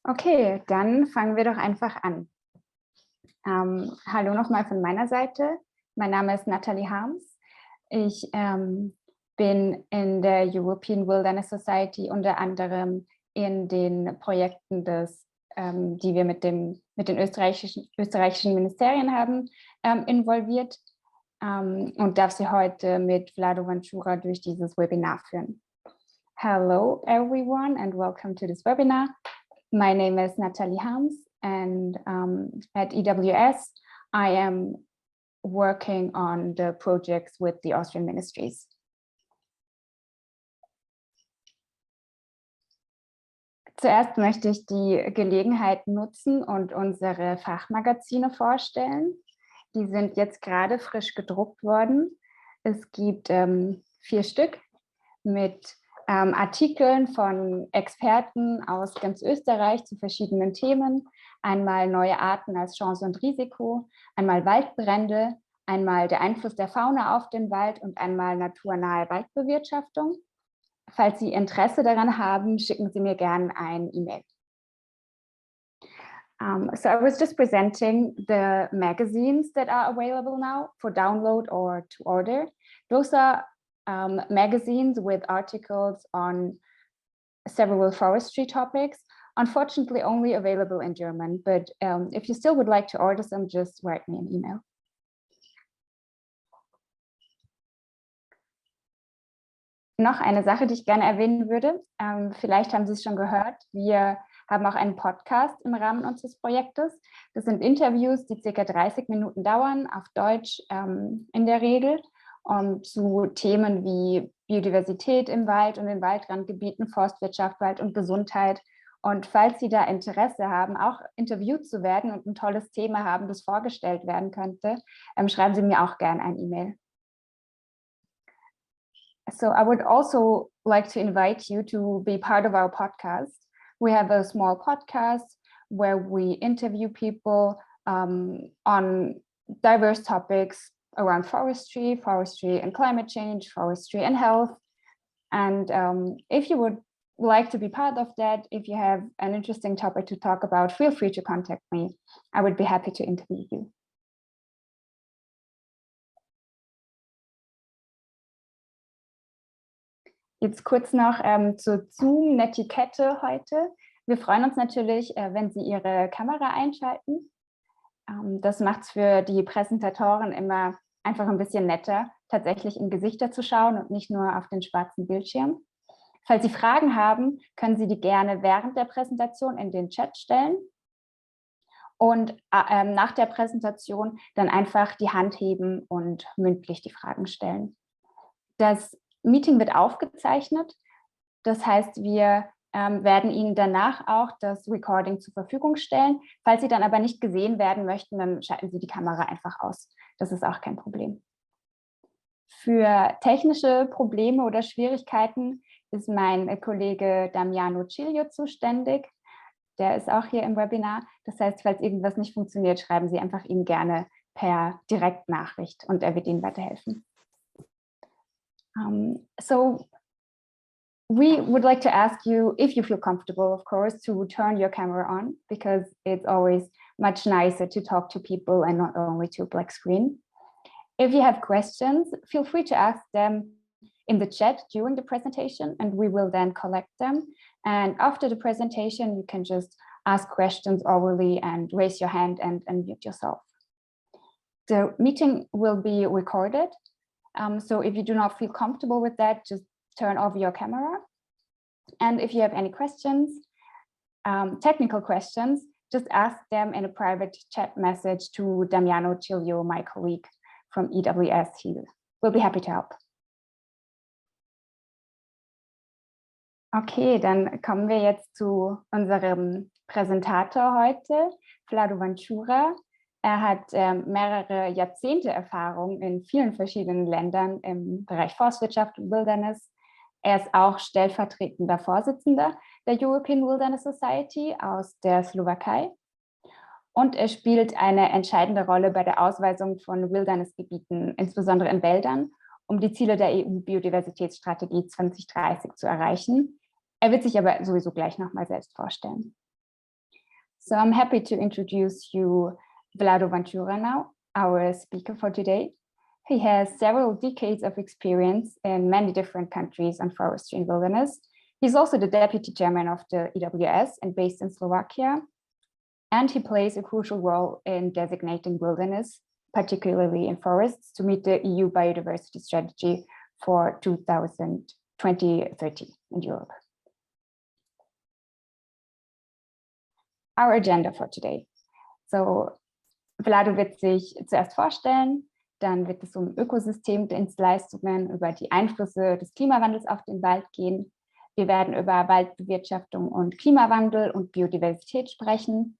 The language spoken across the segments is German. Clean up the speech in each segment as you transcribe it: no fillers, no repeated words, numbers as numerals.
Okay, dann fangen wir doch einfach an. Hallo nochmal von meiner Seite. Mein Name ist Nathalie Harms. Ich bin in der European Wilderness Society unter anderem in den Projekten, die wir mit den österreichischen Ministerien haben, involviert und darf Sie heute mit Vlado Vancura durch dieses Webinar führen. Hello everyone and welcome to this webinar. My name is Nathalie Harms, and at EWS, I am working on the projects with the Austrian ministries. Zuerst möchte ich die Gelegenheit nutzen und unsere Fachmagazine vorstellen. Die sind jetzt gerade frisch gedruckt worden. Es gibt 4 Stück mit Artikeln von Experten aus ganz Österreich zu verschiedenen Themen. Einmal neue Arten als Chance und Risiko, einmal Waldbrände, einmal der Einfluss der Fauna auf den Wald und einmal naturnahe Waldbewirtschaftung. Falls Sie Interesse daran haben, schicken Sie mir gerne ein E-Mail. So I was just presenting the magazines that are available now for download or to order. Those are magazines with articles on several forestry topics, unfortunately only available in German, but if you still would like to order some, just write me an email. Noch eine Sache, die ich gerne erwähnen würde, vielleicht haben Sie es schon gehört, wir haben auch einen Podcast im Rahmen unseres Projektes. Das sind Interviews, die ca. 30 Minuten dauern, auf Deutsch in der Regel, zu Themen wie Biodiversität im Wald und in Waldrandgebieten, Forstwirtschaft, Wald und Gesundheit. Und falls Sie da Interesse haben, auch interviewt zu werden und ein tolles Thema haben, das vorgestellt werden könnte, schreiben Sie mir auch gerne ein E-Mail. So I would also like to invite you to be part of our podcast. We have a small podcast where we interview people on diverse topics around forestry and climate change, forestry and health. And if you would like to be part of that, if you have an interesting topic to talk about, feel free to contact me. I would be happy to interview you. Jetzt kurz noch zur Zoom-Netiquette heute. Wir freuen uns natürlich, wenn Sie Ihre Kamera einschalten. Das macht es für die Präsentatoren immer einfach ein bisschen netter, tatsächlich in Gesichter zu schauen und nicht nur auf den schwarzen Bildschirm. Falls Sie Fragen haben, können Sie die gerne während der Präsentation in den Chat stellen und nach der Präsentation dann einfach die Hand heben und mündlich die Fragen stellen. Das Meeting wird aufgezeichnet, das heißt, wir werden Ihnen danach auch das Recording zur Verfügung stellen. Falls Sie dann aber nicht gesehen werden möchten, dann schalten Sie die Kamera einfach aus. Das ist auch kein Problem. Für technische Probleme oder Schwierigkeiten ist mein Kollege Damiano Ciglio zuständig. Der ist auch hier im Webinar. Das heißt, falls irgendwas nicht funktioniert, schreiben Sie einfach ihm gerne per Direktnachricht und er wird Ihnen weiterhelfen. So we would like to ask you, if you feel comfortable, of course, to turn your camera on, because it's always much nicer to talk to people and not only to a black screen. If you have questions, feel free to ask them in the chat during the presentation, and we will then collect them. And after the presentation, you can just ask questions orally and raise your hand and unmute yourself. The meeting will be recorded. So if you do not feel comfortable with that, just turn off your camera. And if you have any questions, technical questions, just ask them in a private chat message to Damiano Ciglio, my colleague from EWS. He will be happy to help. Okay, dann kommen wir jetzt zu unserem Präsentator heute, Vlado Vancura. Er hat mehrere Jahrzehnte Erfahrung in vielen verschiedenen Ländern im Bereich Forstwirtschaft und Wilderness. Er ist auch stellvertretender Vorsitzender der European Wilderness Society aus der Slowakei. Und er spielt eine entscheidende Rolle bei der Ausweisung von Wildernessgebieten, insbesondere in Wäldern, um die Ziele der EU-Biodiversitätsstrategie 2030 zu erreichen. Er wird sich aber sowieso gleich nochmal selbst vorstellen. So I'm happy to introduce you Vlado Vancura now, our speaker for today. He has several decades of experience in many different countries on forestry and wilderness. He's also the deputy chairman of the EWS and based in Slovakia. And he plays a crucial role in designating wilderness, particularly in forests, to meet the EU biodiversity strategy for 2030 in Europe. Our agenda for today. So Vlado wird sich zuerst vorstellen, dann wird es um Ökosystemdienstleistungen, über die Einflüsse des Klimawandels auf den Wald gehen. Wir werden über Waldbewirtschaftung und Klimawandel und Biodiversität sprechen,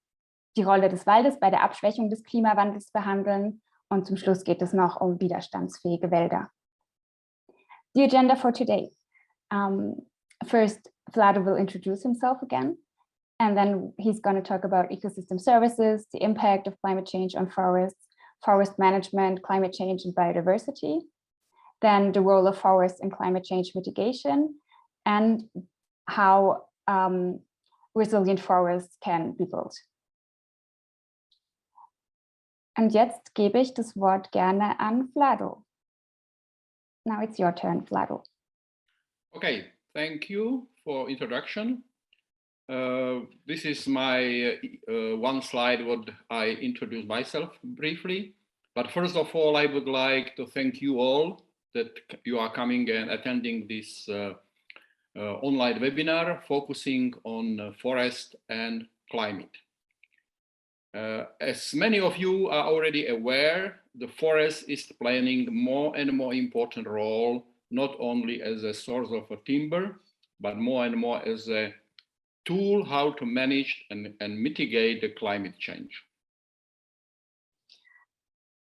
die Rolle des Waldes bei der Abschwächung des Klimawandels behandeln und zum Schluss geht es noch um widerstandsfähige Wälder. The agenda for today. First, Vlado will introduce himself again, and then he's going to talk about ecosystem services, the impact of climate change on forests, forest management, climate change and biodiversity, then the role of forests in climate change mitigation, and how resilient forests can be built. Und jetzt gebe ich das Wort gerne an Vlado. Now it's your turn, Vlado. Okay, thank you for introduction. This is my one slide what I introduce myself briefly. But first of all, I would like to thank you all that you are coming and attending this online webinar focusing on forest and climate. As many of you are already aware, the forest is playing more and more important role, not only as a source of timber, but more and more as a tool how to manage and mitigate the climate change.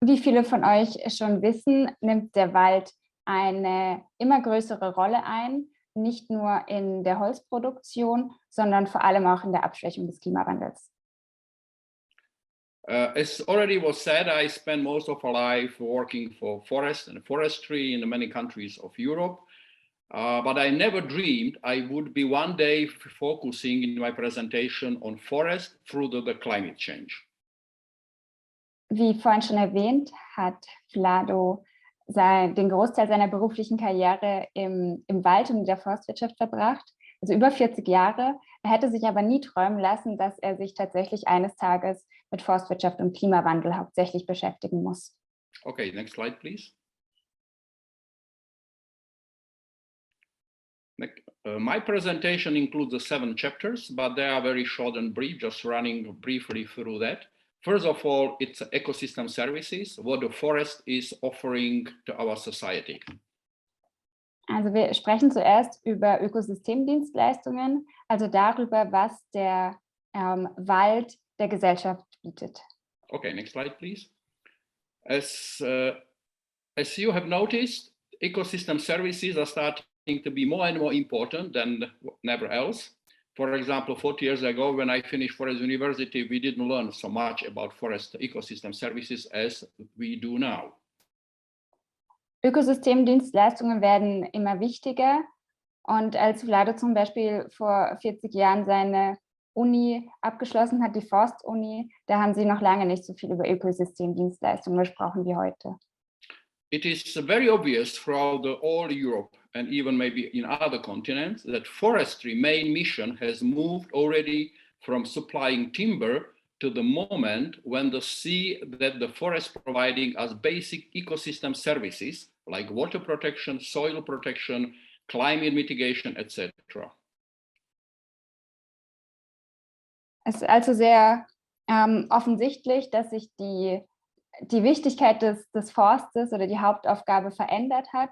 Wie viele von euch schon wissen, nimmt der Wald eine immer größere Rolle ein, nicht nur in der Holzproduktion, sondern vor allem auch in der Abschwächung des Klimawandels. As already was said, I spent most of my life working for forest and forestry in many countries of Europe, but I never dreamed I would be one day focusing in my presentation on forest through the climate change. Wie vorhin schon erwähnt, hat Vlado den Großteil seiner beruflichen Karriere im Wald und in der Forstwirtschaft verbracht, also über 40 Jahre. Er hätte sich aber nie träumen lassen, dass er sich tatsächlich eines Tages mit Forstwirtschaft und Klimawandel hauptsächlich beschäftigen muss. Okay, next slide, please. My presentation includes the 7 chapters, but they are very short and brief, just running briefly through that. First of all, it's ecosystem services, what the forest is offering to our society. Also wir sprechen zuerst über Ökosystemdienstleistungen, also darüber, was der Wald der Gesellschaft bietet. Okay, next slide, please. As you have noticed, ecosystem services are starting to be more and more important than never else. For example, 40 years ago, when I finished Forest University, we didn't learn so much about forest ecosystem services as we do now. Ökosystemdienstleistungen werden immer wichtiger und als Vlado zum Beispiel vor 40 Jahren seine Uni abgeschlossen hat, die Forst-Uni, da haben sie noch lange nicht so viel über Ökosystemdienstleistungen gesprochen wie heute. It is very obvious throughout all Europe and even maybe in other continents that forestry main mission has moved already from supplying timber to the moment when they see that the forest providing us basic ecosystem services like water protection, soil protection, climate mitigation, etc. Es ist also sehr offensichtlich, dass sich die Wichtigkeit des Forstes oder die Hauptaufgabe verändert hat,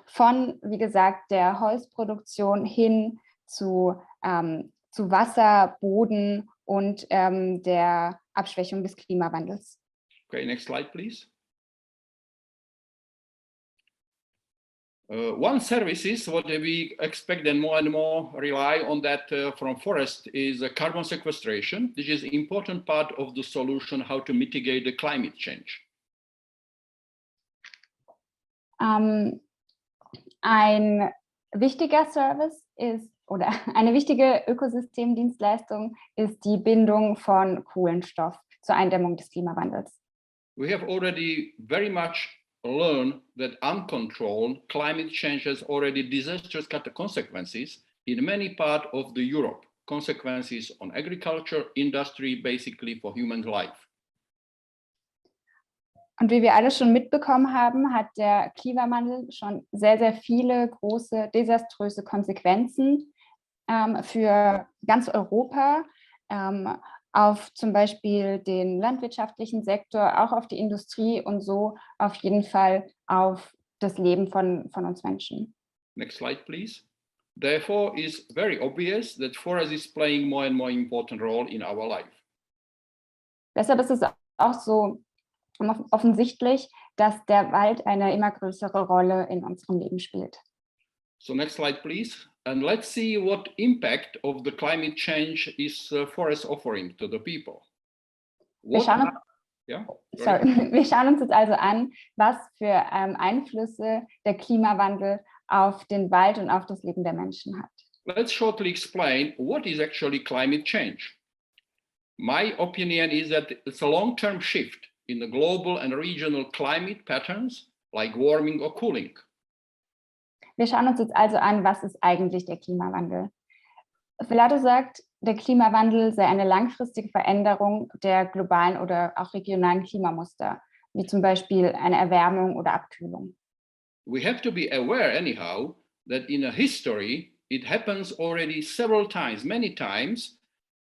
von, wie gesagt, der Holzproduktion hin zu Wasser, Boden und der Abschwächung des Klimawandels. Okay, next slide, please. One services, what we expect and more rely on that from forest is carbon sequestration. This is an important part of the solution how to mitigate the climate change. Ein wichtiger Service ist oder eine wichtige Ökosystemdienstleistung ist die Bindung von Kohlenstoff zur Eindämmung des Klimawandels. We have already very much learned that uncontrolled climate change has already disastrous consequences in many parts of the Europe. Consequences on agriculture, industry, basically for human life. Und wie wir alle schon mitbekommen haben, hat der Klimawandel schon sehr, sehr viele große, desaströse Konsequenzen für ganz Europa, auf zum Beispiel den landwirtschaftlichen Sektor, auch auf die Industrie und so auf jeden Fall auf das Leben von uns Menschen. Next slide, please. Therefore, it's very obvious that forest is playing more and more important role in our life. Deshalb ist es auch so offensichtlich, dass der Wald eine immer größere Rolle in unserem Leben spielt. So next slide, please. And let's see what impact of the climate change is forest offering to the people. Wir schauen uns jetzt also an, was für Einflüsse der Klimawandel auf den Wald und auf das Leben der Menschen hat. Let's shortly explain what is actually climate change. My opinion is that it's a long-term shift in the global and regional climate patterns like warming or cooling. Wir schauen uns jetzt also an, was ist eigentlich der Klimawandel. Vlado sagt, der Klimawandel sei eine langfristige Veränderung der globalen oder auch regionalen Klimamuster, wie zum Beispiel eine Erwärmung oder Abkühlung. We have to be aware anyhow that in a history it happens already several times, many times,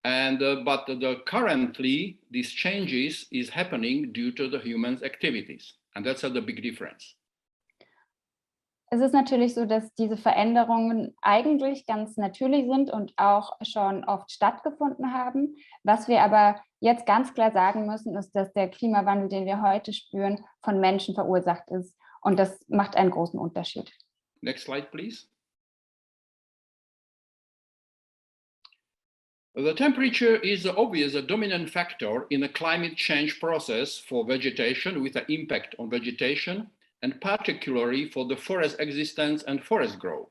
and but currently these changes is happening due to the human's activities, and that's the big difference. Es ist natürlich so, dass diese Veränderungen eigentlich ganz natürlich sind und auch schon oft stattgefunden haben. Was wir aber jetzt ganz klar sagen müssen, ist, dass der Klimawandel, den wir heute spüren, von Menschen verursacht ist. Und das macht einen großen Unterschied. Next slide, please. The temperature is obviously a dominant factor in the climate change process for vegetation with an impact on vegetation and particularly for the forest existence and forest growth.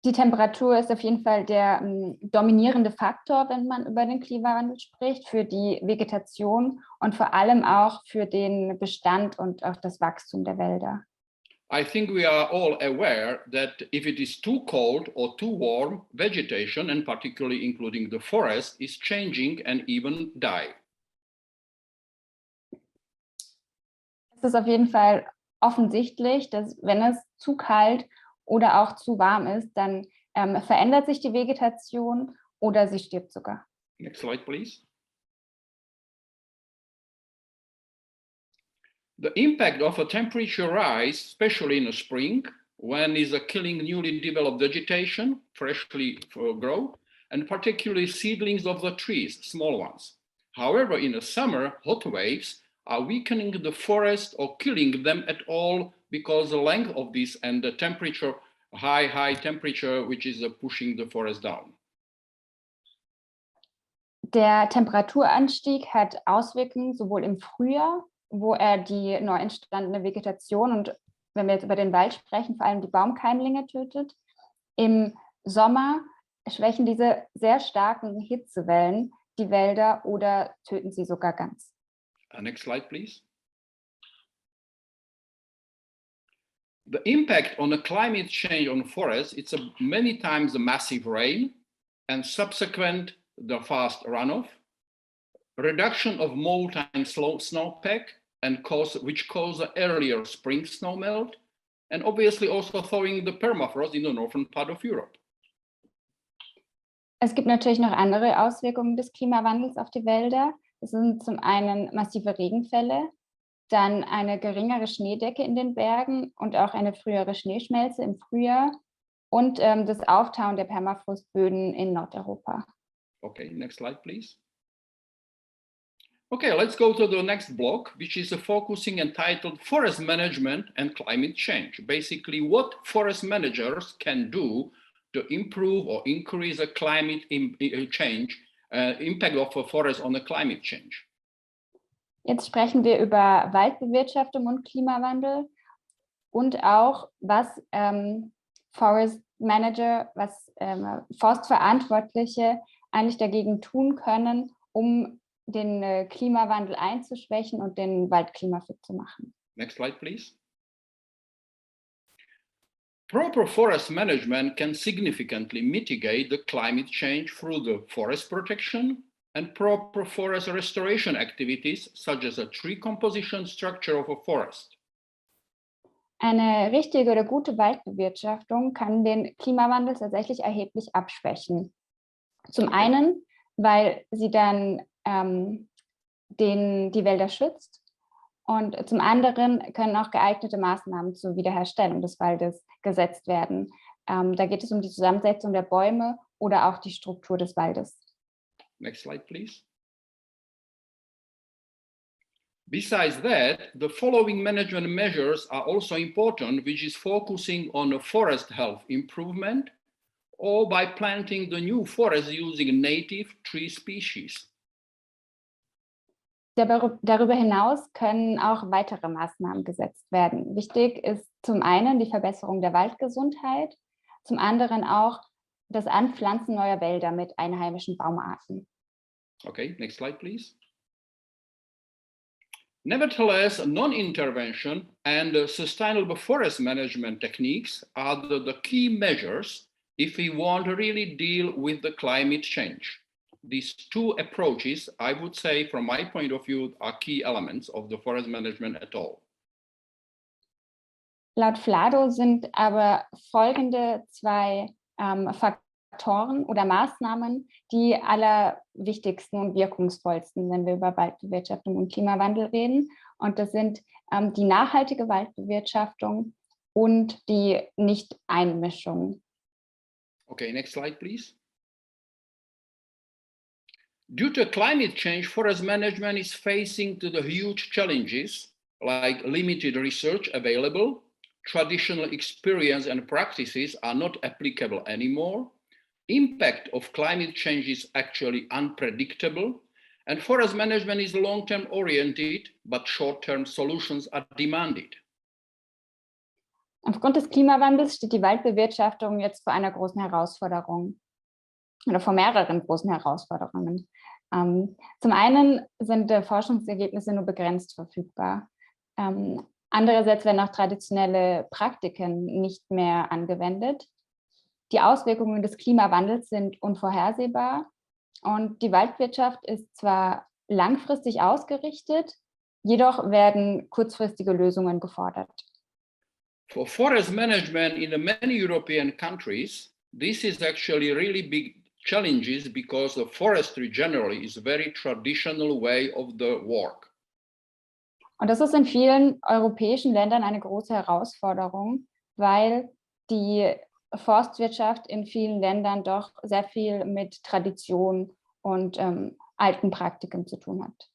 Die Temperatur ist auf jeden Fall der dominierende Faktor, wenn man über den Klimawandel spricht, für die Vegetation und vor allem auch für den Bestand und auch das Wachstum der Wälder. I think we are all aware that if it is too cold or too warm, vegetation, and particularly including the forest, is changing and even die. Es ist auf jeden Fall offensichtlich, dass wenn es zu kalt oder auch zu warm ist, dann verändert sich die Vegetation oder sie stirbt sogar. Next slide, please. The impact of a temperature rise, especially in the spring, when is killing newly developed vegetation, freshly grown, and particularly seedlings of the trees, small ones. However, in the summer, hot waves are weakening the forest or killing them at all because the length of this and the temperature, high temperature, which is pushing the forest down. Der Temperaturanstieg hat Auswirkungen sowohl im Frühjahr, wo er die neu entstandene Vegetation und wenn wir jetzt über den Wald sprechen, vor allem die Baumkeimlinge tötet. Im Sommer schwächen diese sehr starken Hitzewellen die Wälder oder töten sie sogar ganz. Next slide, please. The impact on the climate change on forests, it's many times the massive rain and subsequent the fast runoff, reduction of mold and snowpack, and which cause the earlier spring snowmelt, and obviously also thawing the permafrost in the northern part of Europe. Es gibt natürlich noch andere Auswirkungen des Klimawandels auf die Wälder. Das sind zum einen massive Regenfälle, dann eine geringere Schneedecke in den Bergen und auch eine frühere Schneeschmelze im Frühjahr und das Auftauen der Permafrostböden in Nordeuropa. Okay, next slide, please. Okay, let's go to the next block, which is focusing entitled Forest Management and Climate Change. Basically, what forest managers can do to improve or increase the climate change, impact of a forest on the climate change. Jetzt sprechen wir über Waldbewirtschaftung und Klimawandel und auch, was Forest Manager, was Forstverantwortliche eigentlich dagegen tun können, um den Klimawandel einzuschwächen und den Wald klimafit zu machen. Next slide, please. Proper forest management can significantly mitigate the climate change through the forest protection and proper forest restoration activities, such as a tree composition structure of a forest. Eine richtige oder gute Waldbewirtschaftung kann den Klimawandel tatsächlich erheblich abschwächen. Zum einen, weil sie dann die Wälder schützt, und zum anderen können auch geeignete Maßnahmen zur Wiederherstellung des Waldes gesetzt werden. Da geht es um die Zusammensetzung der Bäume oder auch die Struktur des Waldes. Next slide, please. Besides that, the following management measures are also important, which is focusing on forest health improvement or by planting the new forest using native tree species. Darüber hinaus können auch weitere Maßnahmen gesetzt werden. Wichtig ist zum einen die Verbesserung der Waldgesundheit, zum anderen auch das Anpflanzen neuer Wälder mit einheimischen Baumarten. Okay, next slide, please. Nevertheless, non-intervention and sustainable forest management techniques are the key measures if we want to really deal with the climate change. These two approaches, I would say, from my point of view, are key elements of the forest management at all. Laut Vlado sind aber folgende zwei Faktoren oder Maßnahmen die allerwichtigsten und wirkungsvollsten, wenn wir über Waldbewirtschaftung und Klimawandel reden. Und das sind die nachhaltige Waldbewirtschaftung und die Nicht-Einmischung. Okay, next slide, please. Due to climate change, forest management is facing the huge challenges like limited research available, traditional experience and practices are not applicable anymore, impact of climate change is actually unpredictable, and forest management is long-term oriented, but short-term solutions are demanded. Aufgrund des Klimawandels steht die Waldbewirtschaftung jetzt vor einer großen Herausforderung oder vor mehreren großen Herausforderungen. Zum einen sind Forschungsergebnisse nur begrenzt verfügbar. Andererseits werden auch traditionelle Praktiken nicht mehr angewendet. Die Auswirkungen des Klimawandels sind unvorhersehbar und die Waldwirtschaft ist zwar langfristig ausgerichtet, jedoch werden kurzfristige Lösungen gefordert. For forest management in many European countries, this is actually really big challenges because the forestry generally is a very traditional way of the work. Und das ist in vielen europäischen Ländern eine große Herausforderung, weil die Forstwirtschaft in vielen Ländern doch sehr viel mit Tradition und alten Praktiken zu tun hat.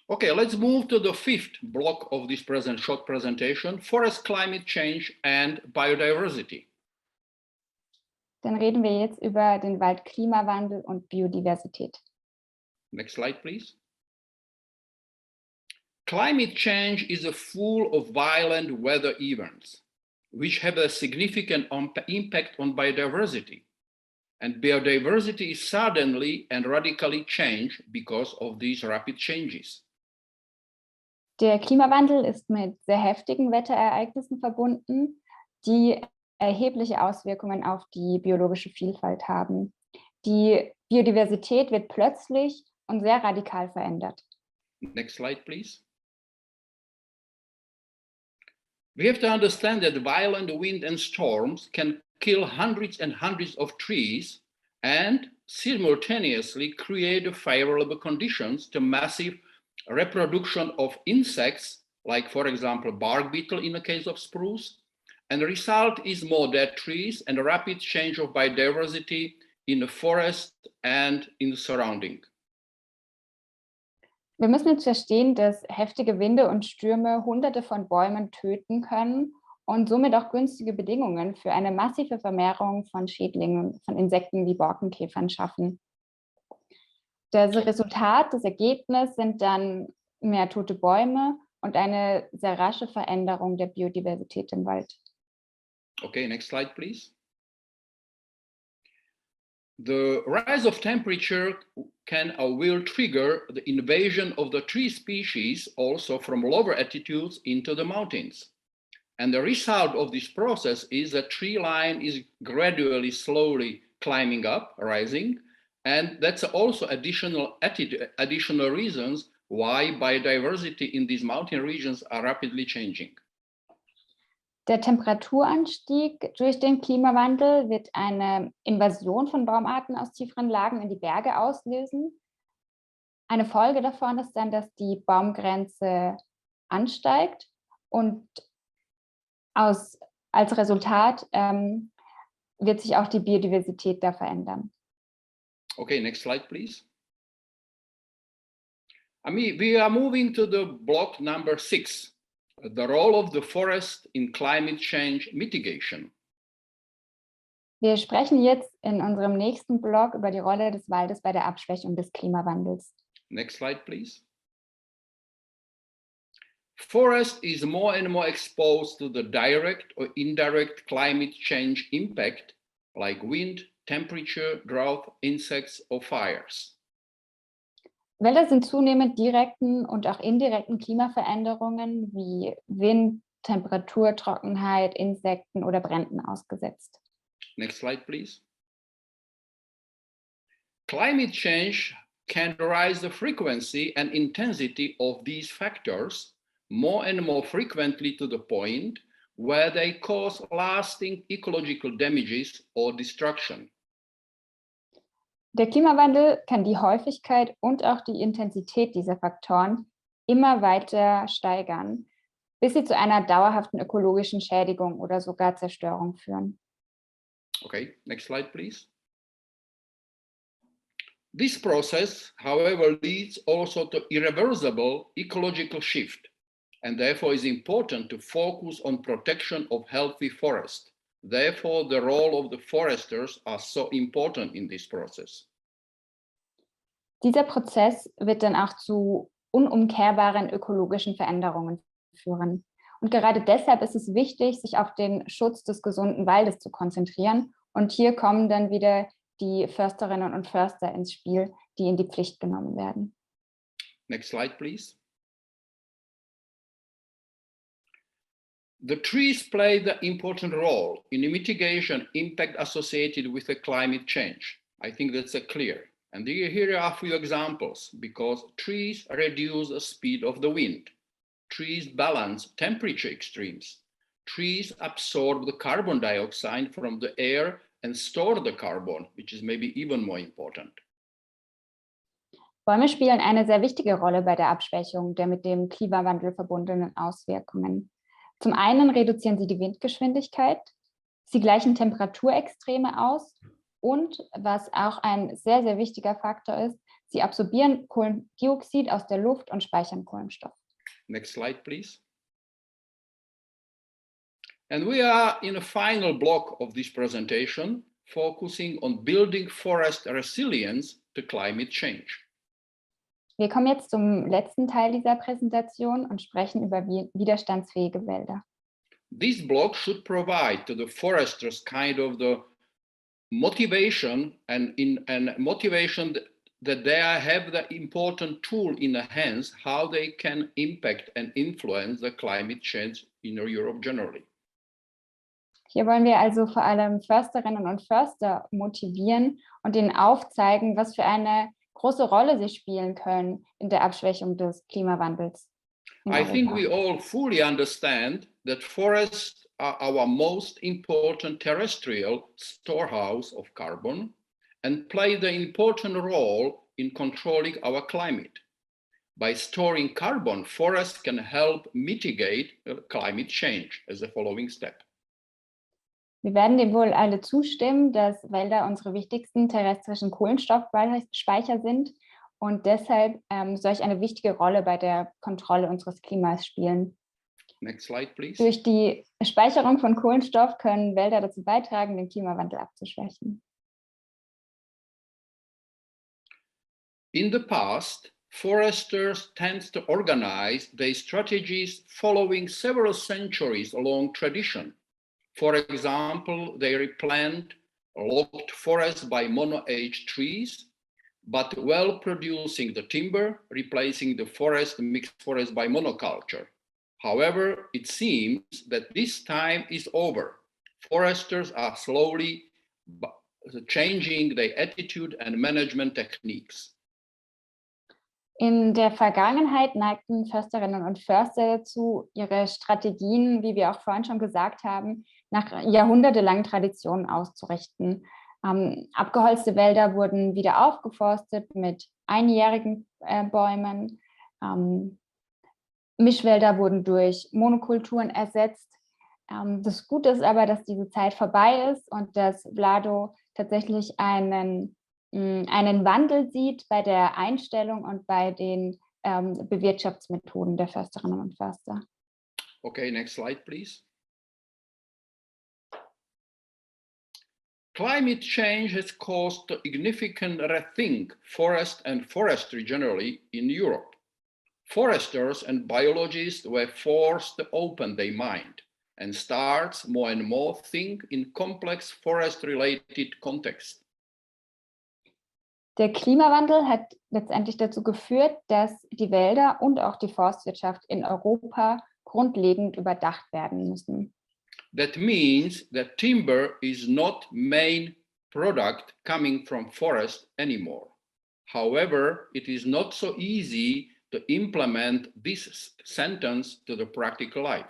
Okay, let's move to the fifth block of this short presentation, forest climate change and biodiversity. Dann reden wir jetzt über den Waldklimawandel und Biodiversität. Next slide, please. Climate change is full of violent weather events, which have a significant impact on biodiversity. And biodiversity is suddenly and radically changed because of these rapid changes. Der Klimawandel ist mit sehr heftigen Wetterereignissen verbunden, die erhebliche Auswirkungen auf die biologische Vielfalt haben. Die Biodiversität wird plötzlich und sehr radikal verändert. Next slide, please. We have to understand that violent wind and storms can kill hundreds and hundreds of trees and simultaneously create favorable conditions to massive reproduction of insects, like, for example, bark beetle in the case of spruce, and the result is more dead trees and a rapid change of biodiversity in the forest and in the surrounding. Wir müssen jetzt verstehen, dass heftige Winde und Stürme Hunderte von Bäumen töten können und somit auch günstige Bedingungen für eine massive Vermehrung von Schädlingen, von Insekten wie Borkenkäfern schaffen. Das Resultat, das Ergebnis sind dann mehr tote Bäume und eine sehr rasche Veränderung der Biodiversität im Wald. Okay, next slide, please. The rise of temperature can or will trigger the invasion of the tree species also from lower altitudes into the mountains. And the result of this process is that tree line is gradually, slowly climbing up, rising. And that's also additional reasons why biodiversity in these mountain regions are rapidly changing. Der Temperaturanstieg durch den Klimawandel wird eine Invasion von Baumarten aus tieferen Lagen in die Berge auslösen. Eine Folge davon ist dann, dass die Baumgrenze ansteigt und als Resultat wird sich auch die Biodiversität da verändern. Okay, next slide, please. We are moving to the block number 6. The role of the forest in climate change mitigation. Wir sprechen jetzt in unserem nächsten Blog über die Rolle des Waldes bei der Abschwächung des Klimawandels. Next slide, please. Forest is more and more exposed to the direct or indirect climate change impact, like wind, temperature, drought, insects or fires. Wälder sind zunehmend direkten und auch indirekten Klimaveränderungen wie Wind, Temperatur, Trockenheit, Insekten oder Bränden ausgesetzt. Next slide, please. Climate change can rise the frequency and intensity of these factors more and more frequently to the point where they cause lasting ecological damages or destruction. Der Klimawandel kann die Häufigkeit und auch die Intensität dieser Faktoren immer weiter steigern, bis sie zu einer dauerhaften ökologischen Schädigung oder sogar Zerstörung führen. Okay, next slide, please. This process, however, leads also to irreversible ecological shift, and therefore is important to focus on protection of healthy forest. Therefore, the role of the foresters are so important in this process. Dieser Prozess wird dann auch zu unumkehrbaren ökologischen Veränderungen führen. Und gerade deshalb ist es wichtig, sich auf den Schutz des gesunden Waldes zu konzentrieren. Und hier kommen dann wieder die Försterinnen und Förster ins Spiel, die in die Pflicht genommen werden. Next slide, please. The trees play the important role in the mitigation impact associated with the climate change. I think that's clear. And here are a few examples, because trees reduce the speed of the wind. Trees balance temperature extremes. Trees absorb the carbon dioxide from the air and store the carbon, which is maybe even more important. Bäume spielen eine sehr wichtige Rolle bei der Abschwächung der mit dem Klimawandel verbundenen Auswirkungen. Zum einen reduzieren sie die Windgeschwindigkeit, sie gleichen Temperaturextreme aus und, was auch ein sehr, sehr wichtiger Faktor ist, sie absorbieren Kohlendioxid aus der Luft und speichern Kohlenstoff. Next slide, please. And we are in a final block of this presentation, focusing on building forest resilience to climate change. Wir kommen jetzt zum letzten Teil dieser Präsentation und sprechen über widerstandsfähige Wälder. This block should provide to the foresters kind of the motivation and motivation that they have the important tool in their hands, how they can impact and influence the climate change in Europe generally. Hier wollen wir also vor allem Försterinnen und Förster motivieren und ihnen aufzeigen, was für eine große Rolle sie spielen können in der Abschwächung des Klimawandels. I think we all fully understand that forests are our most important terrestrial storehouse of carbon and play the important role in controlling our climate. By storing carbon, forests can help mitigate climate change as a following step. Wir werden dem wohl alle zustimmen, dass Wälder unsere wichtigsten terrestrischen Kohlenstoffspeicher sind und deshalb solch eine wichtige Rolle bei der Kontrolle unseres Klimas spielen. Next slide, please. Durch die Speicherung von Kohlenstoff können Wälder dazu beitragen, den Klimawandel abzuschwächen. In the past, foresters tend to organize their strategies following several centuries long tradition. For example, they replant logged forests by mono-age trees, but well producing the timber, replacing the mixed forest by monoculture. However, it seems that this time is over. Foresters are slowly changing their attitude and management techniques. In der Vergangenheit neigten Försterinnen und Förster dazu, ihre Strategien, wie wir auch vorhin schon gesagt haben, nach jahrhundertelangen Traditionen auszurichten. Abgeholzte Wälder wurden wieder aufgeforstet mit einjährigen Bäumen. Mischwälder wurden durch Monokulturen ersetzt. Das Gute ist aber, dass diese Zeit vorbei ist und dass Vlado tatsächlich einen Wandel sieht bei der Einstellung und bei den Bewirtschaftsmethoden der Försterinnen und Förster. Okay, next slide, please. Climate change has caused a significant rethink forest and forestry generally in Europe. Foresters and biologists were forced to open their mind and start more and more think in complex forest-related contexts. Der Klimawandel hat letztendlich dazu geführt, dass die Wälder und auch die Forstwirtschaft in Europa grundlegend überdacht werden müssen. That means that timber is not main product coming from forest anymore. However, it is not so easy to implement this sentence to the practical life.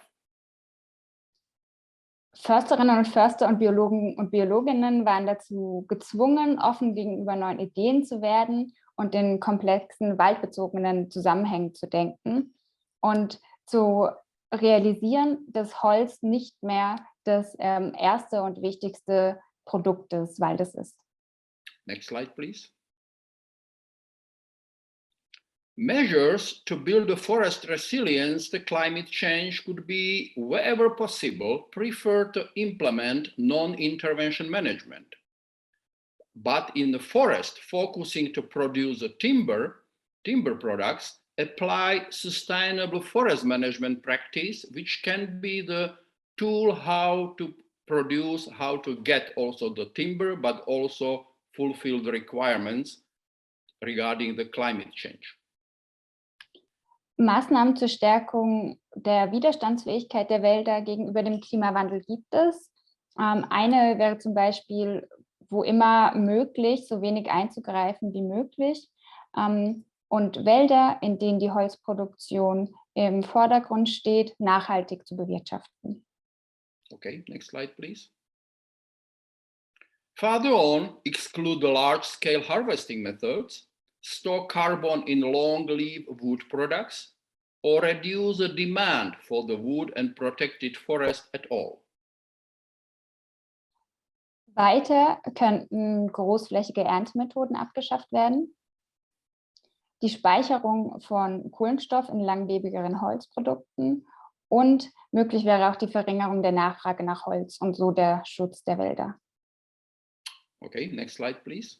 Försterinnen und Förster und Biologen und Biologinnen waren dazu gezwungen, offen gegenüber neuen Ideen zu werden und in komplexen waldbezogenen Zusammenhängen zu denken und zu realisieren, dass Holz nicht mehr das erste und wichtigste Produkt des Waldes ist. Next slide, please. Measures to build a forest resilience to climate change could be, wherever possible, preferred to implement non-intervention management. But in the forest, focusing to produce a timber products, apply sustainable forest management practice, which can be the tool how to produce, how to get also the timber, but also fulfill the requirements regarding the climate change. Maßnahmen zur Stärkung der Widerstandsfähigkeit der Wälder gegenüber dem Klimawandel gibt es. Eine wäre zum Beispiel, wo immer möglich, so wenig einzugreifen wie möglich. Und Wälder, in denen die Holzproduktion im Vordergrund steht, nachhaltig zu bewirtschaften. Okay, next slide, please. Further on, exclude the large-scale harvesting methods, store carbon in long-lived wood products, or reduce the demand for the wood and protected forest at all. Weiter könnten großflächige Erntemethoden abgeschafft werden. Die Speicherung von Kohlenstoff in langlebigeren Holzprodukten und möglich wäre auch die Verringerung der Nachfrage nach Holz und so der Schutz der Wälder. Okay, next slide, please.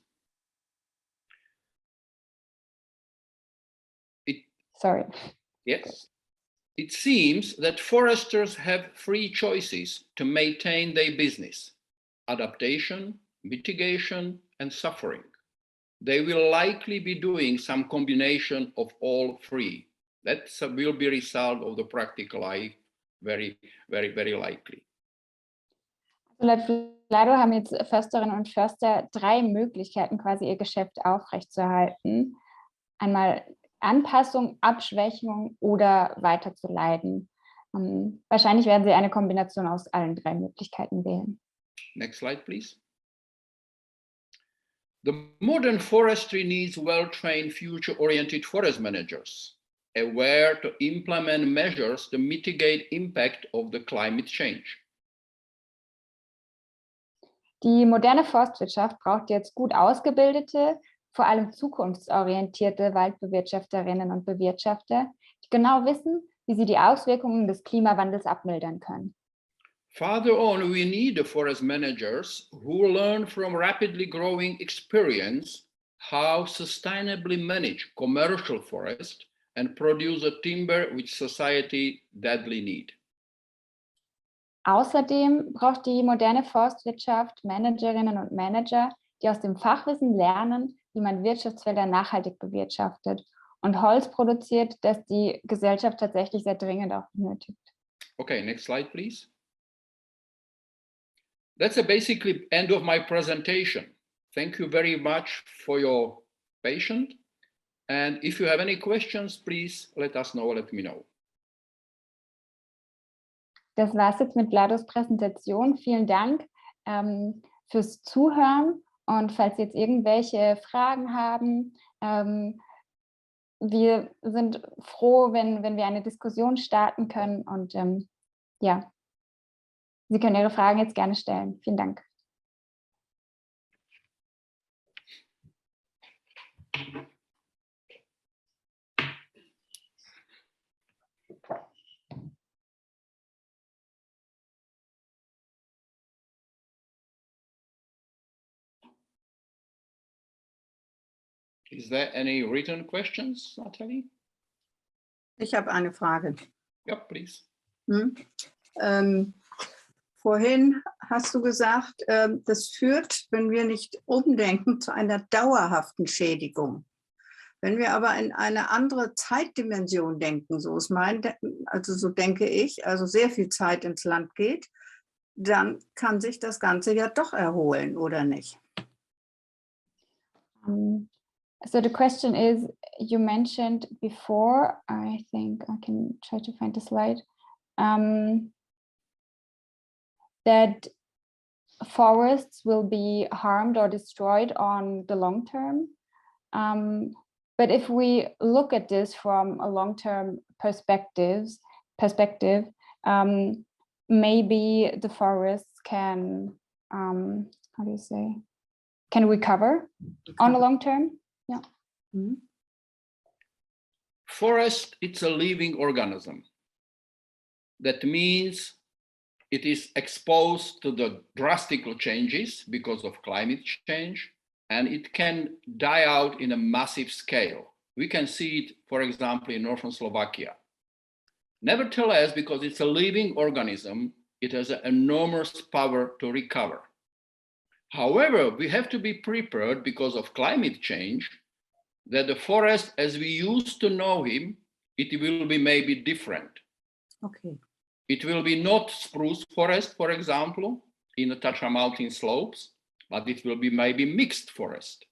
Sorry. Yes. It seems that foresters have three choices to maintain their business: adaptation, mitigation, and suffering. They will likely be doing some combination of all three. That will be result of the practical life, very, very, very likely. Laut Vlado haben jetzt Försterinnen und Förster drei Möglichkeiten, quasi ihr Geschäft aufrechtzuerhalten. Einmal Anpassung, Abschwächung oder weiterzuleiten. Wahrscheinlich werden sie eine Kombination aus allen drei Möglichkeiten wählen. Next slide, please. The modern forestry needs well-trained, future-oriented forest managers, aware to implement measures to mitigate impact of the climate change. Die moderne Forstwirtschaft braucht jetzt gut ausgebildete, vor allem zukunftsorientierte Waldbewirtschafterinnen und Bewirtschafter, die genau wissen, wie sie die Auswirkungen des Klimawandels abmildern können. Further on, we need forest managers who learn from rapidly growing experience how sustainably manage commercial forest and produce a timber which society badly need. Außerdem braucht die moderne Forstwirtschaft Managerinnen und Manager, die aus dem Fachwissen lernen, wie man Wirtschaftsfelder nachhaltig bewirtschaftet und Holz produziert, das die Gesellschaft tatsächlich sehr dringend auch benötigt. Okay, next slide, please. That's basically end of my presentation. Thank you very much for your patience. And if you have any questions, please let us know, let me know. Das war es jetzt mit Vlados Präsentation. Vielen Dank fürs Zuhören. Und falls Sie jetzt irgendwelche Fragen haben, wir sind froh, wenn wir eine Diskussion starten können. Und ja, Sie können Ihre Fragen jetzt gerne stellen. Vielen Dank. Is there any written questions, Natalie? Ich habe eine Frage. Yeah, please. Vorhin hast du gesagt, das führt, wenn wir nicht umdenken, zu einer dauerhaften Schädigung. Wenn wir aber in eine andere Zeitdimension denken, so ist also so denke ich, also sehr viel Zeit ins Land geht, dann kann sich das Ganze ja doch erholen, oder nicht? So the question is, you mentioned before, I think I can try to find the slide, that forests will be harmed or destroyed on the long term. But if we look at this from a long-term perspective, maybe the forests can, how do you say, can recover on a long term? Yeah. Mm-hmm. Forest, it's a living organism. That means it is exposed to the drastic changes because of climate change, and it can die out in a massive scale. We can see it, for example, in northern Slovakia. Nevertheless, because it's a living organism, it has an enormous power to recover. However, we have to be prepared because of climate change that the forest as we used to know him, it will be maybe different. Okay. It will be not spruce forest, for example, in the Tatra mountain slopes, but it will be maybe mixed forest.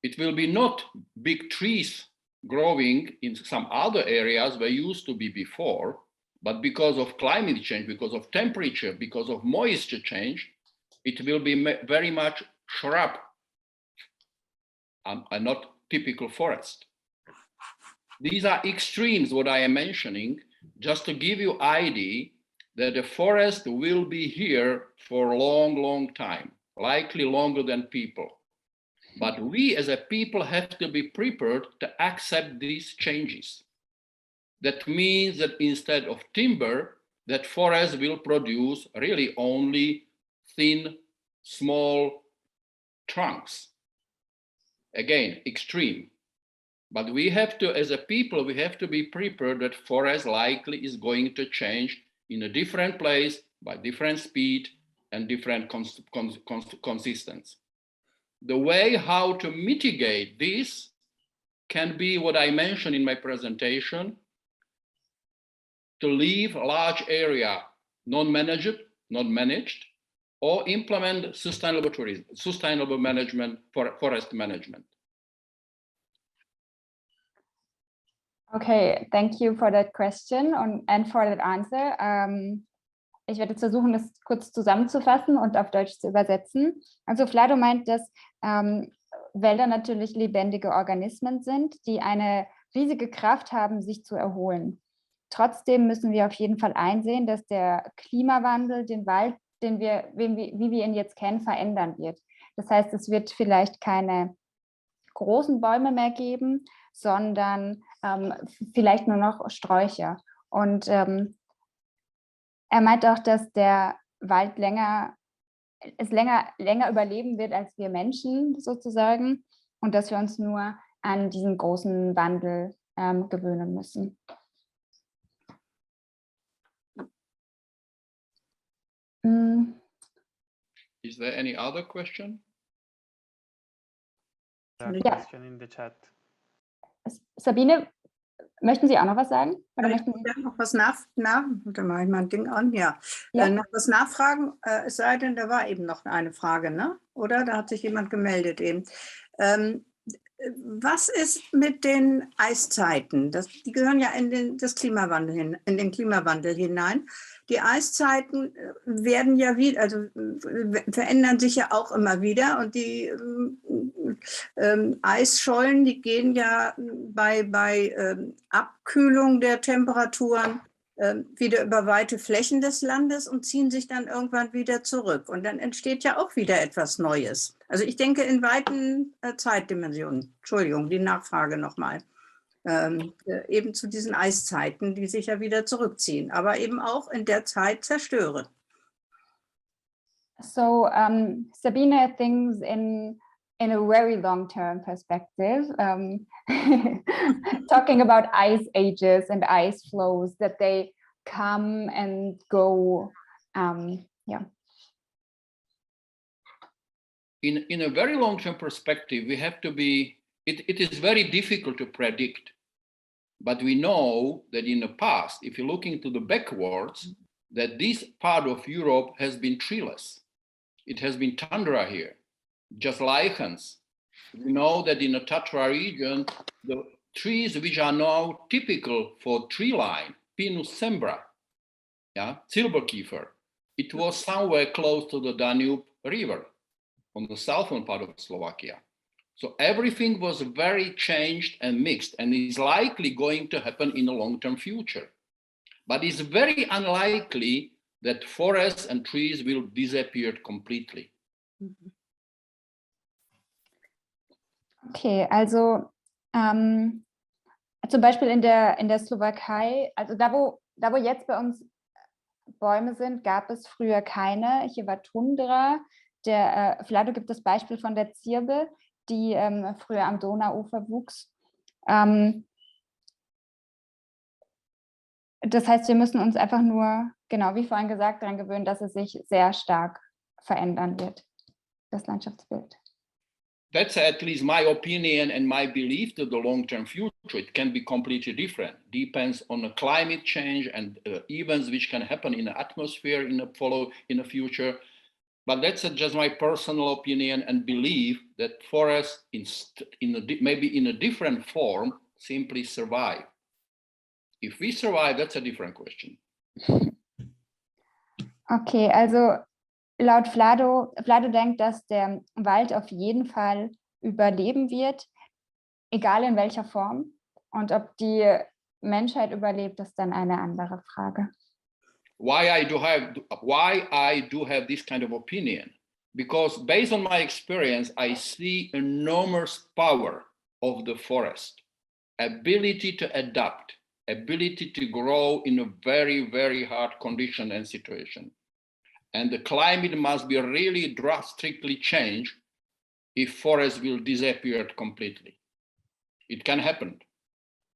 It will be not big trees growing in some other areas where used to be before, but because of climate change, because of temperature, because of moisture change, it will be very much shrub and not typical forest. These are extremes, what I am mentioning, just to give you idea that the forest will be here for a long, long time, likely longer than people. But we as a people have to be prepared to accept these changes. That means that instead of timber, that forest will produce really only thin, small trunks. Again, extreme. But we have to, as a people, we have to be prepared that forest likely is going to change in a different place by different speed and different consistency. The way how to mitigate this can be what I mentioned in my presentation, to leave a large area non-managed, not managed, or implement sustainable tourism, sustainable management, forest management. Okay, thank you for that question and for that answer. Ich werde jetzt versuchen, das kurz zusammenzufassen und auf Deutsch zu übersetzen. Also Vlado meint, dass Wälder natürlich lebendige Organismen sind, die eine riesige Kraft haben, sich zu erholen. Trotzdem müssen wir auf jeden Fall einsehen, dass der Klimawandel den Wald, wie wir ihn jetzt kennen, verändern wird. Das heißt, es wird vielleicht keine großen Bäume mehr geben, sondern vielleicht nur noch Sträucher. Und er meint auch, dass der Wald länger überleben wird als wir Menschen sozusagen und dass wir uns nur an diesen großen Wandel gewöhnen müssen. Is there any other question? Question in the chat. Sabine, möchten Sie auch noch was sagen? Oder möchten Sie? Ja, noch was da mache ich mal ein Ding an, ja. Ja. Noch was nachfragen, es sei denn, da war eben noch eine Frage, ne? Oder? Da hat sich jemand gemeldet eben. Was ist mit den Eiszeiten? Die gehören ja in den Klimawandel hinein. Die Eiszeiten werden ja wieder, also verändern sich ja auch immer wieder, und die Eisschollen, die gehen ja bei Abkühlung der Temperaturen wieder über weite Flächen des Landes und ziehen sich dann irgendwann wieder zurück. Und dann entsteht ja auch wieder etwas Neues. Also ich denke in weiten Zeitdimensionen. Entschuldigung, die Nachfrage nochmal. Eben zu diesen Eiszeiten, die sich ja wieder zurückziehen, aber eben auch in der Zeit zerstören. So Sabine thinks in a very long-term perspective, talking about ice ages and ice flows, that they come and go. Yeah. In a very long-term perspective, we have to be, it is very difficult to predict, but we know that in the past, if you're looking to the backwards, that this part of Europe has been treeless. It has been tundra here, just lichens. We know that in the Tatra region, the trees which are now typical for tree line, Pinus sembra, yeah, silverkiefer, it was somewhere close to the Danube River on the southern part of Slovakia. So everything was very changed and mixed, and is likely going to happen in the long-term future. But it's very unlikely that forests and trees will disappear completely. Okay, also zum Beispiel in der Slowakei, also da wo jetzt bei uns Bäume sind, gab es früher keine. Hier war Tundra. Vlado gibt das Beispiel von der Zirbe, die früher am Donauufer wuchs. Das heißt, wir müssen uns einfach nur, genau wie vorhin gesagt, daran gewöhnen, dass es sich sehr stark verändern wird, das Landschaftsbild. That's at least my opinion and my belief to the long-term future. It can be completely different. Depends on the climate change and events which can happen in the atmosphere in the future. But that's just my personal opinion and belief that forests, maybe in a different form, simply survive. If we survive, that's a different question. Okay, also laut Vlado denkt, dass der Wald auf jeden Fall überleben wird, egal in welcher Form. Und ob die Menschheit überlebt, ist dann eine andere Frage. Why I do have this kind of opinion? Because based on my experience, I see enormous power of the forest, ability to adapt, ability to grow in a very, very hard condition and situation. And the climate must be really drastically changed if forests will disappear completely. It can happen.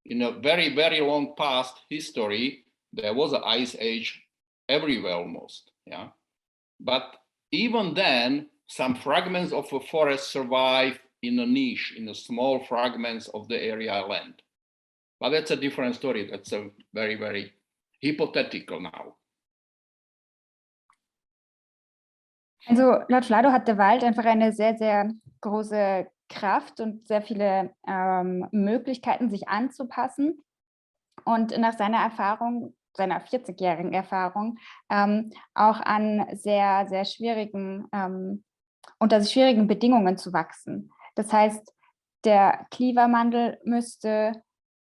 In a very, very long past history, there was an ice age everywhere almost, yeah. But even then, some fragments of a forest survive in a niche, in the small fragments of the area land. But that's a different story. That's a very, very hypothetical now. Also laut Vlado hat der Wald einfach eine sehr, sehr große Kraft und sehr viele Möglichkeiten, sich anzupassen. Und nach seiner Erfahrung, seiner 40-jährigen Erfahrung, auch an sehr, sehr unter schwierigen Bedingungen zu wachsen. Das heißt, der Klimawandel müsste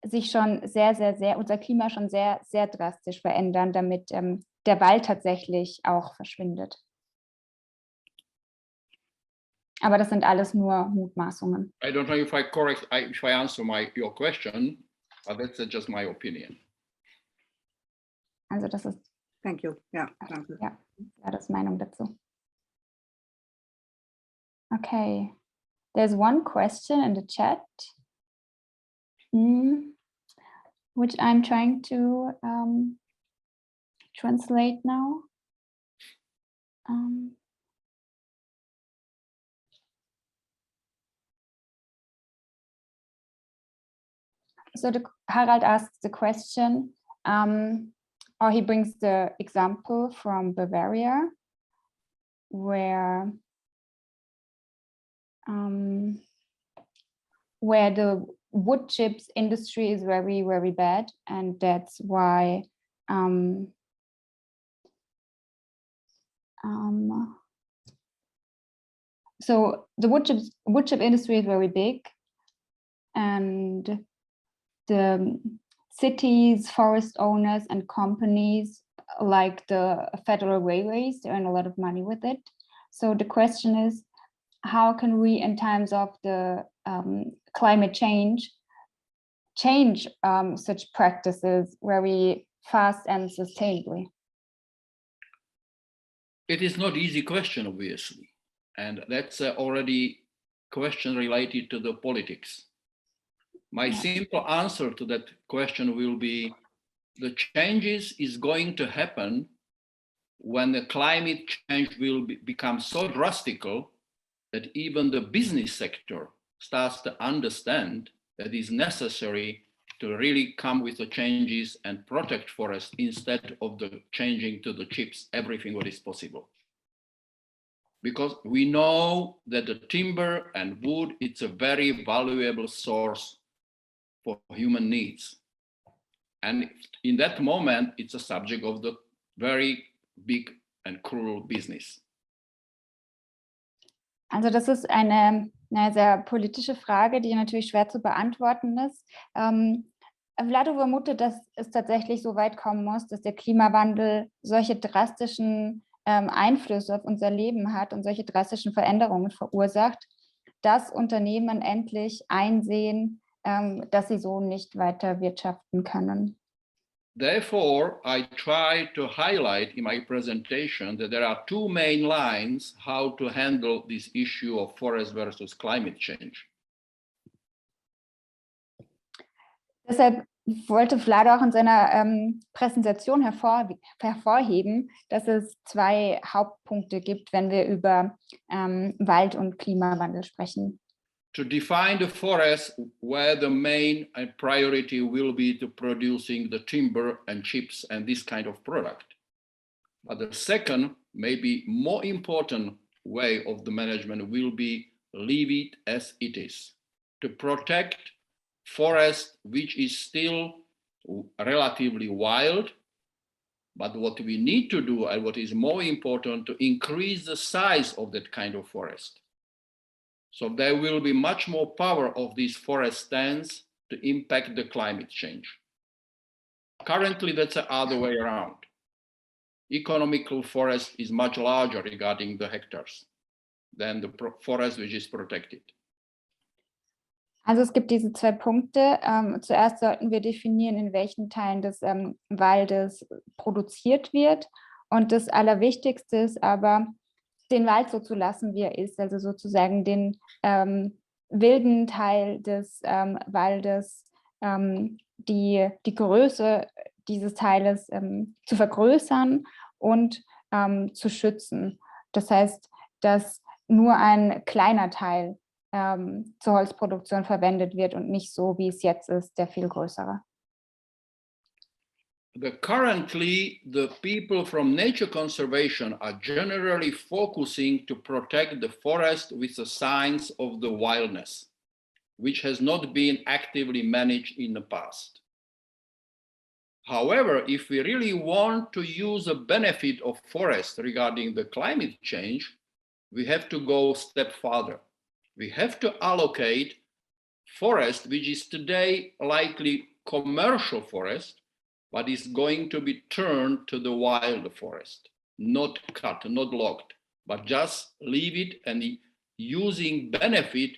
sich schon unser Klima schon sehr, sehr drastisch verändern, damit der Wald tatsächlich auch verschwindet. Aber das sind alles nur Mutmaßungen. I don't know if I answer your question, but that's just my opinion. Also das ist. Thank you. Ja, danke. Ja, das ist Meinung dazu. Okay, there's one question in the chat, which I'm trying to translate now. So Harald asks the question, or he brings the example from Bavaria, where the wood chips industry is very, very bad, and that's why so the wood chip industry is very big, and the cities, forest owners, and companies like the federal railways, they earn a lot of money with it. So the question is, how can we, in times of the climate change such practices very fast and sustainably? It is not easy question, obviously, and that's already question related to the politics. My simple answer to that question will be, the changes is going to happen when the climate change will become so drastic that even the business sector starts to understand that it is necessary to really come with the changes and protect forests instead of the changing to the chips everything what is possible. Because we know that the timber and wood, it's a very valuable source for human needs. And in that moment, it's a subject of the very big and cruel business. Also das ist eine sehr politische Frage, die natürlich schwer zu beantworten ist. Vlado vermutet, dass es tatsächlich so weit kommen muss, dass der Klimawandel solche drastischen Einflüsse auf unser Leben hat und solche drastischen Veränderungen verursacht, dass Unternehmen endlich einsehen, dass sie so nicht weiter wirtschaften können. Therefore, I try to highlight in my presentation that there are two main lines how to handle this issue of forest versus climate change. Deshalb wollte Vlado auch in seiner Präsentation hervorheben, dass es zwei Hauptpunkte gibt, wenn wir über Wald und Klimawandel sprechen. To define the forest where the main priority will be to producing the timber and chips and this kind of product. But the second, maybe more important way of the management will be leave it as it is. To protect forest which is still relatively wild, but what we need to do and what is more important, to increase the size of that kind of forest. So there will be much more power of these forest stands to impact the climate change. Currently, that's the other way around. Economical forest is much larger regarding the hectares than the forest which is protected. Also es gibt diese zwei Punkte. Zuerst sollten wir definieren, in welchen Teilen des Waldes produziert wird. Und das Allerwichtigste ist aber, den Wald so zu lassen, wie er ist, also sozusagen den wilden Teil des Waldes, die Größe dieses Teiles zu vergrößern und zu schützen. Das heißt, dass nur ein kleiner Teil zur Holzproduktion verwendet wird und nicht so, wie es jetzt ist, der viel größere. Currently, the people from nature conservation are generally focusing to protect the forest with the signs of the wildness, which has not been actively managed in the past. However, if we really want to use the benefit of forest regarding the climate change, we have to go a step further. We have to allocate forest, which is today likely commercial forest, but is going to be turned to the wild forest, not cut, not logged, but just leave it and using benefit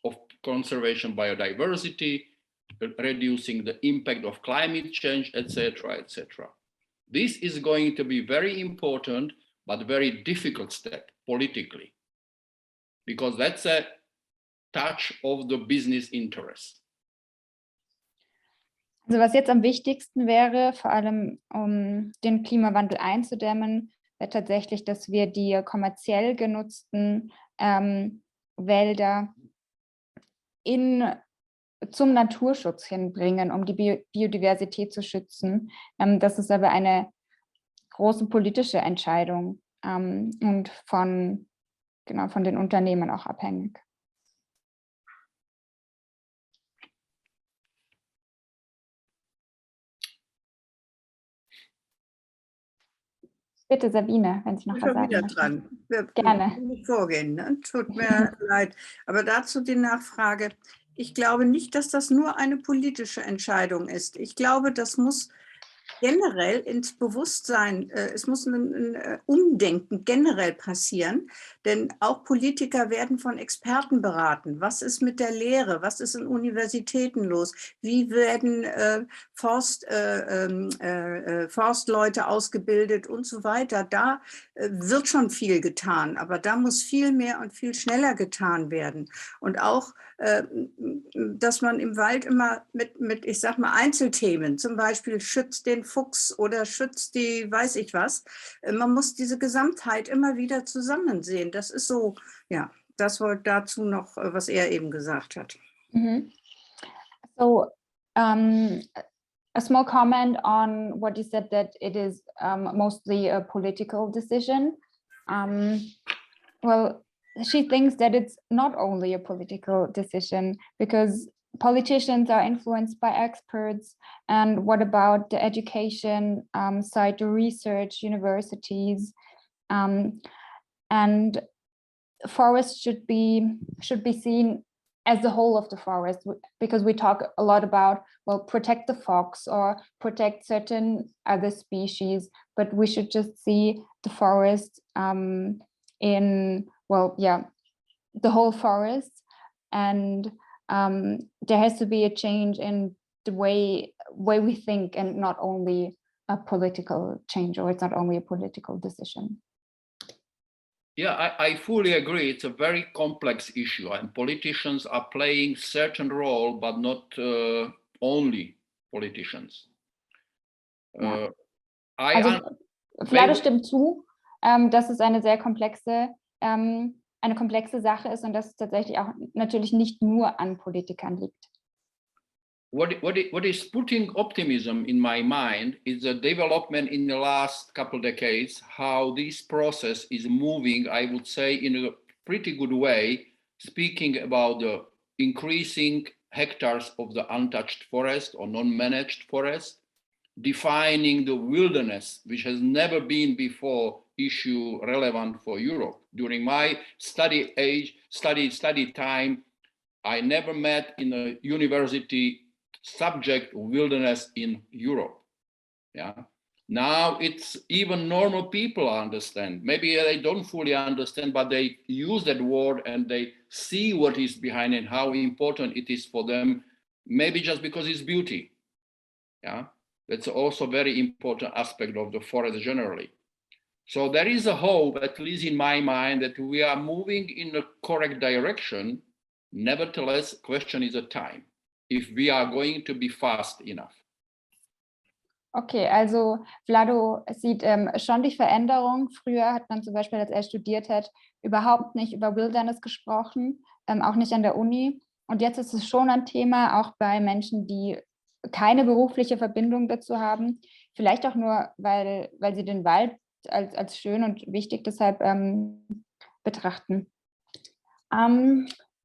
of conservation biodiversity, reducing the impact of climate change, etc., etc. This is going to be very important, but very difficult step politically, because that's a touch of the business interest. Also was jetzt am wichtigsten wäre, vor allem um den Klimawandel einzudämmen, tatsächlich, dass wir die kommerziell genutzten Wälder zum Naturschutz hinbringen, um die Biodiversität zu schützen. Das ist aber eine große politische Entscheidung und von den Unternehmen auch abhängig. Bitte, Sabine, wenn Sie noch was sagen möchten. Dran. Wir Gerne. nicht vorgehen, ne? Tut mir leid. Aber dazu die Nachfrage. Ich glaube nicht, dass das nur eine politische Entscheidung ist. Ich glaube, das muss generell ins Bewusstsein, es muss ein Umdenken generell passieren, denn auch Politiker werden von Experten beraten. Was ist mit der Lehre? Was ist in Universitäten los? Wie werden Forstleute ausgebildet und so weiter? Da wird schon viel getan, aber da muss viel mehr und viel schneller getan werden. Und auch, dass man im Wald immer mit ich sag mal, Einzelthemen, zum Beispiel schützt den Fuchs oder schützt die weiß ich was. Man muss diese Gesamtheit immer wieder zusammen sehen. Das ist so, ja, das war dazu noch, was er eben gesagt hat. Mm-hmm. So, a small comment on what you said, that it is mostly a political decision. Well, she thinks that it's not only a political decision, because politicians are influenced by experts. And what about the education side, the research, universities, and forests should be seen as the whole of the forest, because we talk a lot about, well, protect the fox or protect certain other species, but we should just see the forest in, well, yeah, the whole forest. And there has to be a change in the way we think, and not only a political change, or it's not only a political decision. Yeah, I fully agree. It's a very complex issue, and politicians are playing certain role, but not only politicians. Ja. Vlado stimmt zu, dass es eine sehr komplexe Sache ist und dass es tatsächlich auch natürlich nicht nur an Politikern liegt. What is putting optimism in my mind is the development in the last couple of decades, how this process is moving, I would say, in a pretty good way, speaking about the increasing hectares of the untouched forest or non-managed forest, defining the wilderness, which has never been before issue relevant for Europe. During my study time, I never met in a university subject wilderness in Europe. Yeah. Now it's even normal people understand. Maybe they don't fully understand, but they use that word and they see what is behind it, how important it is for them. Maybe just because it's beauty. Yeah. That's also a very important aspect of the forest generally. So there is a hope, at least in my mind, that we are moving in the correct direction. Nevertheless, question is the time, if we are going to be fast enough. Okay, also Vlado sieht schon die Veränderung. Früher hat man zum Beispiel, als er studiert hat, überhaupt nicht über Wilderness gesprochen, auch nicht an der Uni. Und jetzt ist es schon ein Thema, auch bei Menschen, die keine berufliche Verbindung dazu haben. Vielleicht auch nur, weil sie den Wald als schön und wichtig deshalb betrachten.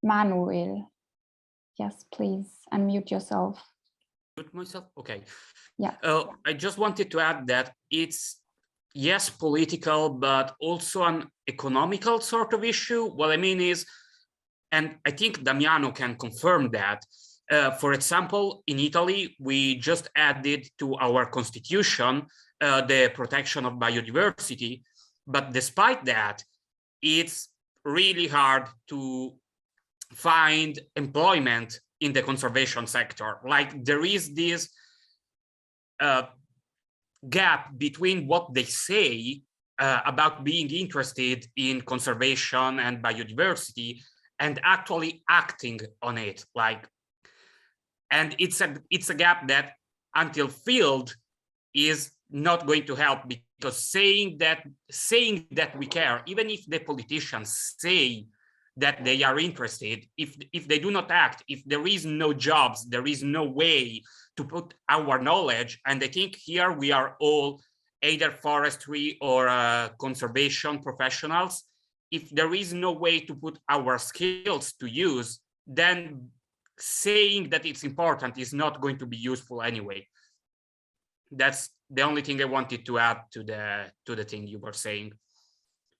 Manuel, yes, please unmute yourself. Mute myself? Okay. Yeah. I just wanted to add that it's, yes, political, but also an economical sort of issue. What I mean is, and I think Damiano can confirm that, for example, in Italy, we just added to our constitution the protection of biodiversity. But despite that, it's really hard to find employment in the conservation sector. Like, there is this gap between what they say about being interested in conservation and biodiversity and actually acting on it. Like, and it's a gap that, until filled, is not going to help, because saying that we care, even if the politicians say that they are interested, if they do not act, if there is no jobs, there is no way to put our knowledge. And I think here we are all either forestry or conservation professionals. If there is no way to put our skills to use, then saying that it's important is not going to be useful anyway. That's the only thing I wanted to add to the thing you were saying.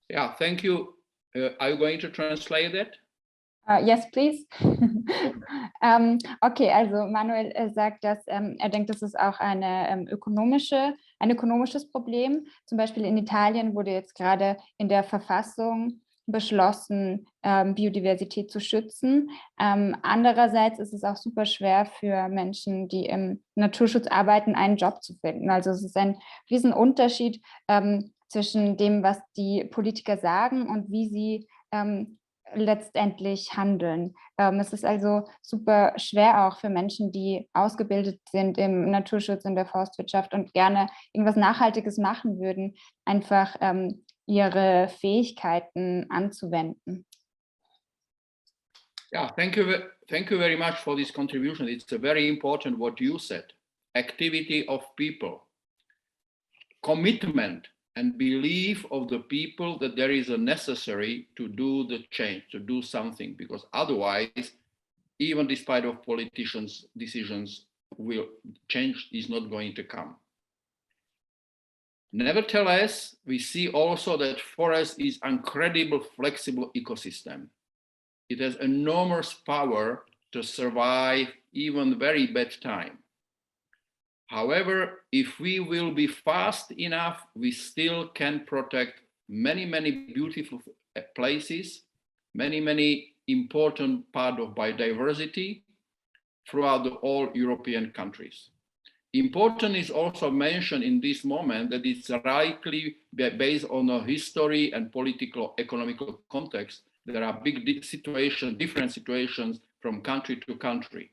Yeah, thank you. Are you going to translate that? Yes, please. Okay, also Manuel sagt, dass er denkt, das ist auch ein ökonomisches Problem. Zum Beispiel in Italien wurde jetzt gerade in der Verfassung beschlossen, Biodiversität zu schützen. Andererseits ist es auch super schwer für Menschen, die im Naturschutz arbeiten, einen Job zu finden. Also es ist ein Riesenunterschied zwischen dem, was die Politiker sagen und wie sie letztendlich handeln. Es ist also super schwer auch für Menschen, die ausgebildet sind im Naturschutz, in der Forstwirtschaft und gerne irgendwas Nachhaltiges machen würden, einfach ihre Fähigkeiten anzuwenden. Yeah, thank you very much for this contribution. It's a very important what you said. Activity of people, commitment and belief of the people that there is a necessary to do the change, to do something, because otherwise, even despite of politicians' decisions, change is not going to come. Nevertheless, we see also that forest is incredible flexible ecosystem. It has enormous power to survive even very bad time. However, if we will be fast enough, we still can protect many, many beautiful places, many important part of biodiversity throughout all European countries. Important is also mentioned in this moment that it's likely based on a history and political economical context. There are different situations from country to country.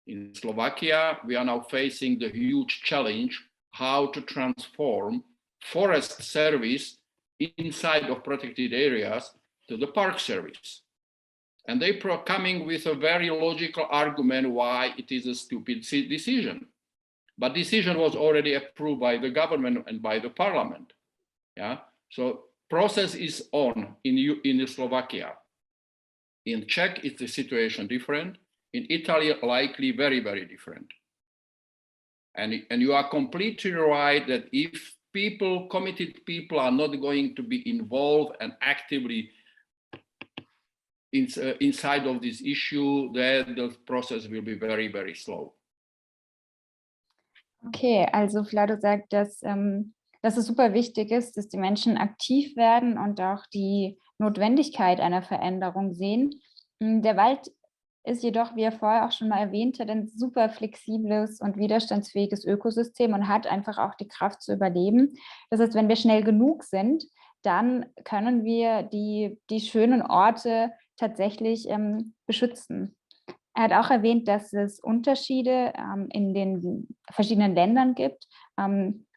In Slovakia, we are now facing the huge challenge how to transform forest service inside of protected areas to the park service. And they are coming with a very logical argument why it is a stupid decision. But decision was already approved by the government and by the parliament. Yeah, so process is on in Slovakia. In Czech, it's the situation different. In Italy, likely very, very different. And you are completely right that if committed people are not going to be involved and actively inside of this issue, then the process will be very, very slow. Okay, also Vlado sagt, dass es super wichtig ist, dass die Menschen aktiv werden und auch die Notwendigkeit einer Veränderung sehen. Der Wald ist jedoch, wie er vorher auch schon mal erwähnte, ein super flexibles und widerstandsfähiges Ökosystem und hat einfach auch die Kraft zu überleben. Das heißt, wenn wir schnell genug sind, dann können wir die schönen Orte tatsächlich beschützen. Er hat auch erwähnt, dass es Unterschiede in den verschiedenen Ländern gibt.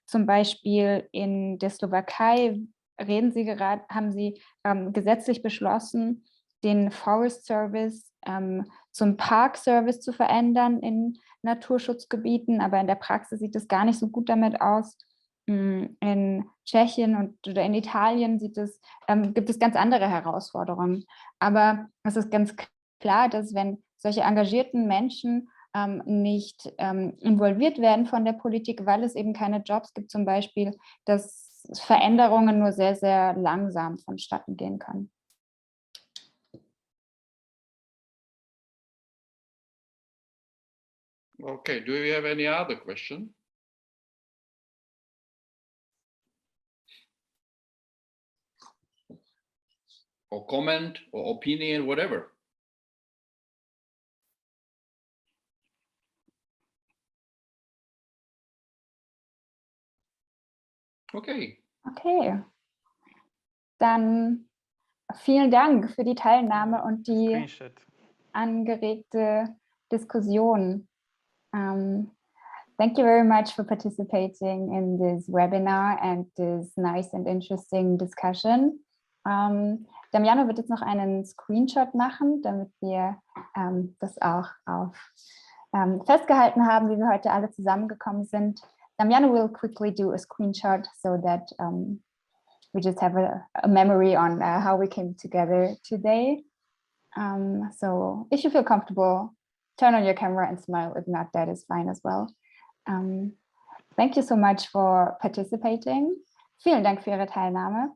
Zum Beispiel in der Slowakei haben sie gesetzlich beschlossen, den Forest Service zum Park Service zu verändern in Naturschutzgebieten, aber in der Praxis sieht es gar nicht so gut damit aus. In Tschechien oder in Italien gibt es ganz andere Herausforderungen. Aber es ist ganz klar, dass wenn solche engagierten Menschen nicht involviert werden von der Politik, weil es eben keine Jobs gibt zum Beispiel, dass Veränderungen nur sehr, sehr langsam vonstatten gehen können. Okay, do you have any other question? Or comment or opinion, whatever. Okay. Okay. Dann vielen Dank für die Teilnahme und die angeregte Diskussion. Wenn thank you very much for participating in this webinar and this nice and interesting discussion. Damiano wird jetzt noch einen Screenshot machen, damit wir das auch auf festgehalten haben, wie wir heute alle zusammengekommen sind. Damiano will quickly do a screenshot so that we just have a memory on how we came together today. So if you feel comfortable, turn on your camera and smile. If not, that is fine as well. Thank you so much for participating. Vielen Dank für Ihre Teilnahme.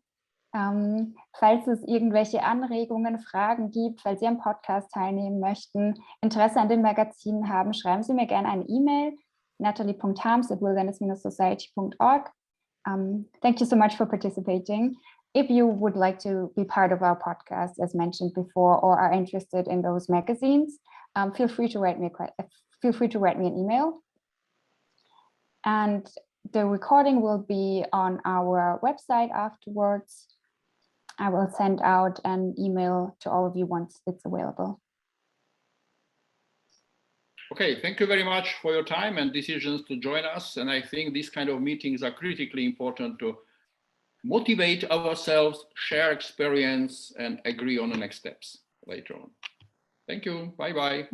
Falls es irgendwelche Anregungen, Fragen gibt, falls Sie am Podcast teilnehmen möchten, Interesse an den Magazinen haben, schreiben Sie mir gerne eine E-Mail, natalie.harms@wilderness-society.org. Thank you so much for participating. If you would like to be part of our podcast, as mentioned before, or are interested in those magazines, feel free to write me an email. And the recording will be on our website afterwards. I will send out an email to all of you once it's available. Okay, thank you very much for your time and decisions to join us. And I think these kind of meetings are critically important to motivate ourselves, share experience, and agree on the next steps later on. Thank you. Bye-bye.